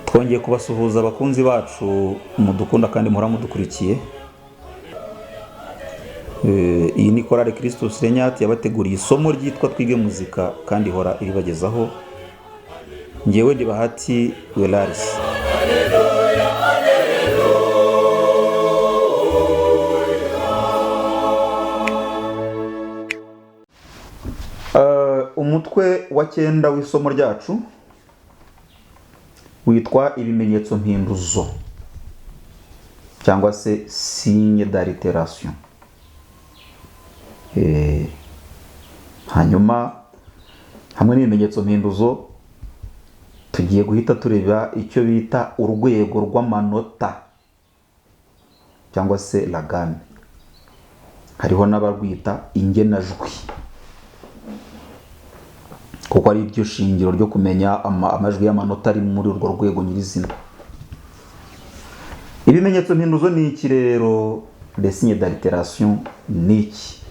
twongeye kubasuhuza abakunzi bacu mudukunda kandi muhora mudukurikiye. Iyi ni Chorale Christus Renyati yabateguriye isomo ryitwa Twige Muzika kandi ihora iribagezaho. Njyewe ndi Bahati Welaris. Umutwe wa 9 w'isomo ryacu witwa ibimenyetso mpinduzo cyangwa se signe d'altération. Hanyuma hamwe n'ibimenyetso mpinduzo tugiye guhita tureba icyo bita urwego rw'amanota cyangwa se la gamme. Hariho n'abarwita ingenajwi kuko ari iryo shingiro ryo kumenya amajwi y'amanota ari muri urwo rwego nyirizina. Ibimenyetso mpinduzo ni iki rero? Les signes d'altération ni iki?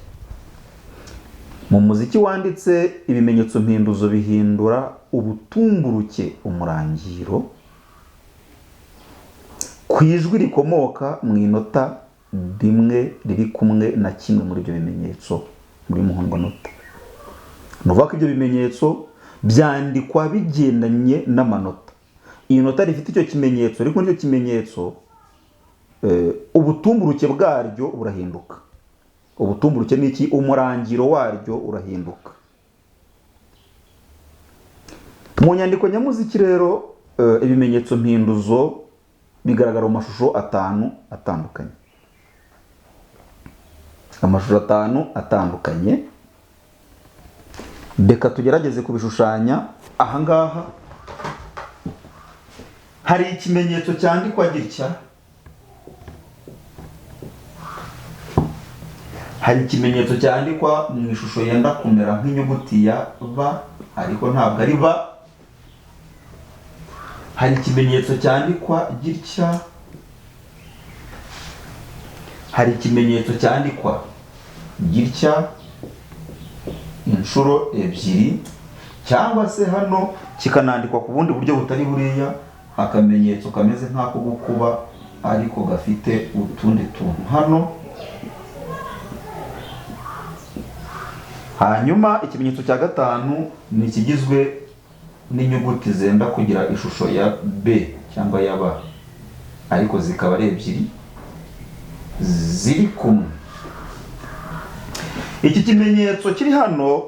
Mu muziki wanditse ibimenyetso mpinduzo bihindura ubutumburuke umurangiro ku ijwi rikomoka mu inota rimwe riri kumwe na kimwe muri ibyo bimenyetso muri muhondwanota. Nuvuga ko ibyo bimenyetso byandikwa bigendanye n'amanota. Iyi nota rifite icyo kimenyetso, ariko n'icyo kimenyetso ubutumburuke bwaryo burahinduka. Ubutumburuke ni iki? Umurangiro waryo urahinduka. Mu nyandiko nyamuziki rero ibimenyetso mpinduzo bigaragara mu mashusho 5 atandukanye. Amashusho 5 atandukanye. Reka tugerageze kubishushanya. Aha ngaha hari ikimenyetso cyandikwa gitya. Hari ikimenyetso cyandikwa mu ishusho yenda kumera nk'inyuguti ya ba, ariko ntabwo ari ba. Hari ikimenyetso cyandikwa gitya. Hari ikimenyetso cyandikwa gitya inshuro ebyiri, cyangwa se hano kikanandikwa ku bundi buryo butari buriya, akamenyetso kameze nk'ako gukuba ariko gafite utundi tuntu hano. Hanyuma ikimenyetso cya 5 ni kigizwe n'inyuguti zenda kugira ishusho ya B cyangwa ya ba, ariko zikaba ari ebyiri ziri kumwe. Iki kimenyetso kiri hano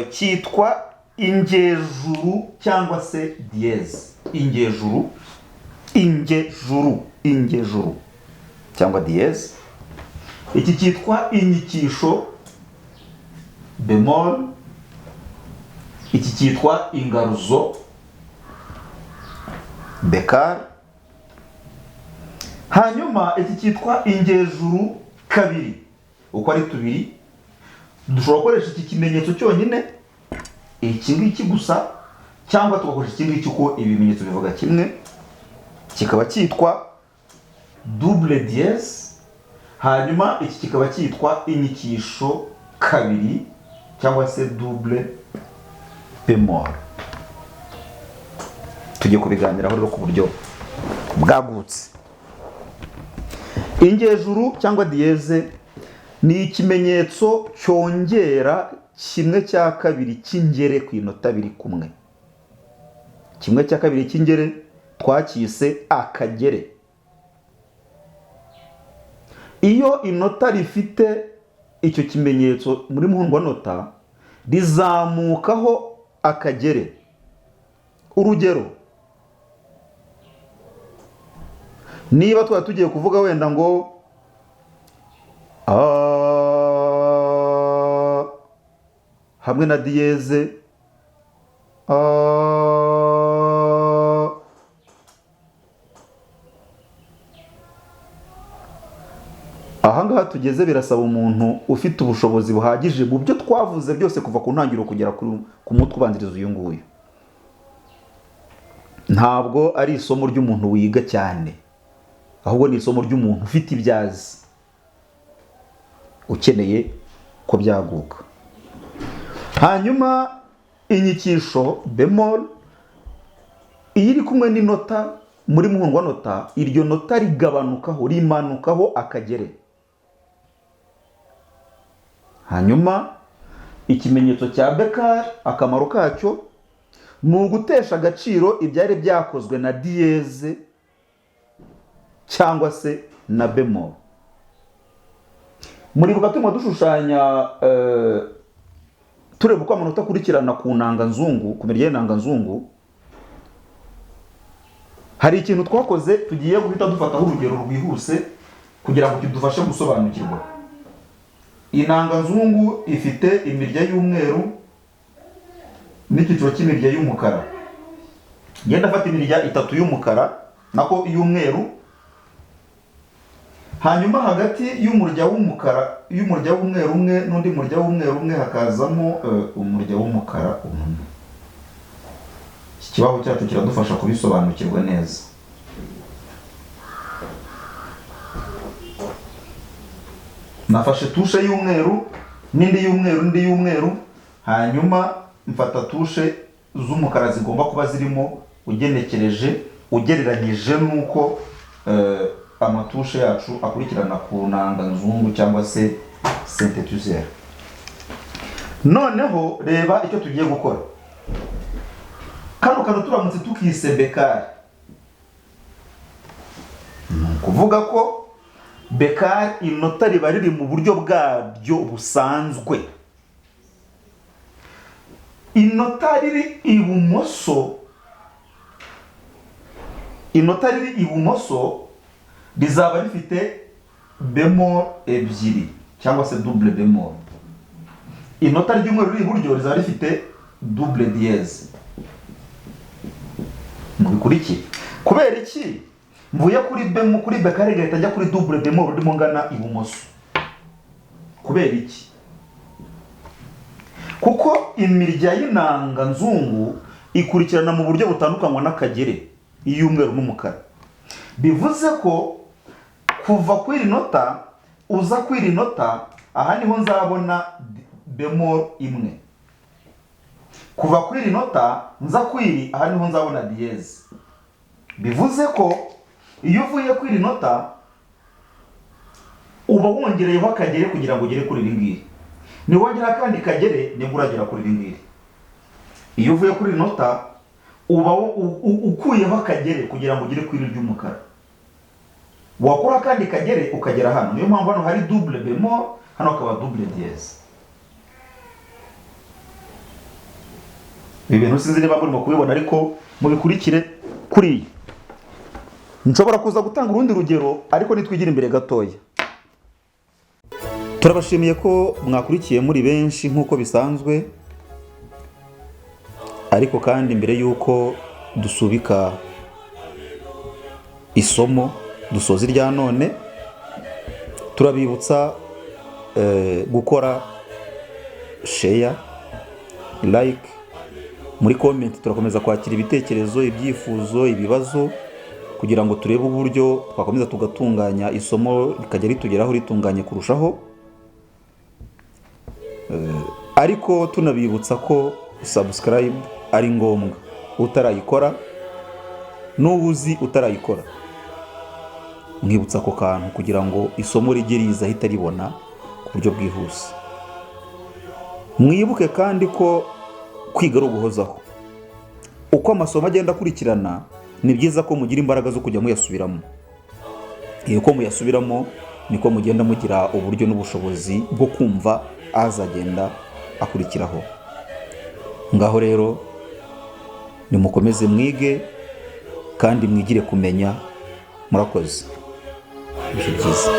cyitwa ingejuru cyangwa se dièse. Ingejuru cyangwa dièse. Iki cyitwa inyikisho bemol. Iki cyitwa ingaruzo bekar. Hanyuma iki cyitwa ingejuru kabiri. Uko ari tubiri, dushobora gukoresha iki kimenyetso cyonyine, iki ngiki gusa, cyangwa tugakoresha iki ngiki uko ibimenyetso bivuga kimwe, kikaba cyitwa double dièse. Hanyuma iki kikaba cyitwa inyikisho kabiri cyangwa se double bemol. Tugiye kubiganiraho rero ku buryo bwagutse. Ingejuru cyangwa dièse ni ikimenyetso cyongera 1/2 cy'ingere ku inota biri kumwe. 1/2 cy'ingere twakise akagere. Iyo inota rifite icyo kimenyetso muri muhondwanota rizamukaho akagere. Urugero, niba tugiye kuvuga wenda ngo hamwe na dièse ahangaha tugeze birasaba umuntu ufite ubushobozi buhagije mu byo twavuze byose kuva ku ntangiriro kugera ku mutwe ubanziriza uyu nguyu. Ntabwo ari isomo ry'umuntu wiga cyane, ahubwo ni isomo ry'umuntu ufite ibyazi, ukeneye ko byaguka. Hanyuma inyikisho bemol iyo iri kumwe n'inota muri muhundwanota, iryo nota rimanukaho akagere. Hanyuma ikimenyetso cya bekari akamaro kacyo ni ugutesha agaciro ibyari byakozwe na diyeze cyangwa se na bemol. Muribuka turimo dushushanya tureba uko amanota akurikirana ku ntanganzungu, ku mirya y'intanganzungu. Hari ikintu twakoze tugiye guhita dufataho urugero rwihuse kugira ngo kidufashe gusobanukirwa. Intanganzungu ifite imirya y'umweru n'icyiciro cy'imirya y'umukara. Ngenda afata imirya 3 y'umukara nako y'umweru. Hanyuma hagati y'umurya w'umukara, y'umurya w'umweru umwe n'undi murya w'umweru umwe hakazamo umurya w'umukara umwe. Ikibaho cyacu kiradufasha kubisobanukirwa neza. Nafashe tushe y'umweru n'indi y'umweru, hanyuma mfata tushe z'umukara zigomba kuba zirimo ugereranyije nuko amatushe yacu akurikirana ku ntanganzungu cyangwa se synthétiseur. Noneho reba icyo tugiye gukora. Kano kantu turamutse tukise bekari, kuvuga ko bekari inota riba riri mu buryo bwaryo busanzwe. Inota riri ibumoso rizaba rifite bemol ebyiri cyangwa se double bemol. Inota ry'umweru riri iburyo rizaba rifite double dièse. Mubikurikire. Kubera iki mvuye kuri bekari gahita njya kuri double bemol urimo ngana ibumoso? Kubera iki? Kuko imirya y'intanganzungu ikurikirana mu buryo butandukanywa n'akagere, iy'umweru n'umukara. Bivuze ko kuva kuri iri nota uza kuri iri nota, aha niho nzabona bemol imwe. Kuva kuri iri nota nza kwiri, aha niho nzabona dièse. Bivuze ko iyo uvuye kuri iri nota uba wongereyeho akagere kugira ngo ugere kuri iri ngiri. Ni wongera kandi kagere nibwo uragera kuri iri ngiri. Iyo uvuye kuri iri nota uba ukuyeho akagere kugira ngo ugere kuri iri ry'umukara. Wakora kandi kagere ukagera hano. Niyo mpamvu hano hari double bemol, hano hakaba double dièse. Ibi bintu sinzi niba murimo kubibona ariko mubikurikire kuri iyi. Nshobora kuza gutanga urundi rugero ariko nitwigira imbere gatoya. Turabashimiye ko mwakurikiye muri benshi nk'uko bisanzwe, ariko kandi mbere y'uko dusubika isomo dusoza irya none, turabibutsa gukora share, like, muri comment turakomeza kwakira ibitekerezo, ibyifuzo, ibibazo kugira ngo turebe uburyo twakomeza tugatunganya isomo rikajya ritugeraho ritunganye kurushaho. Ariko tunabibutsa ko subscribe ari ngombwa. Utarayikora n'ubuzi utarayikora, mwibutsa ko kantu kugira ngo isomo rijye riza hita ribona ku buryo bwihuse. Mwibuke kandi ko kwiga ari uguhozaho. Uko amasomo agenda akurikirana ni byiza ko mugira imbaraga zo kujya muyasubiramo. Iyo ko muyasubiramo niko mugenda mugira uburyo n'ubushobozi bwo kumva azagenda akurikiraho. Ngaho rero nimukomeze mwige kandi mwigire kumenya. Murakoze. Byiza.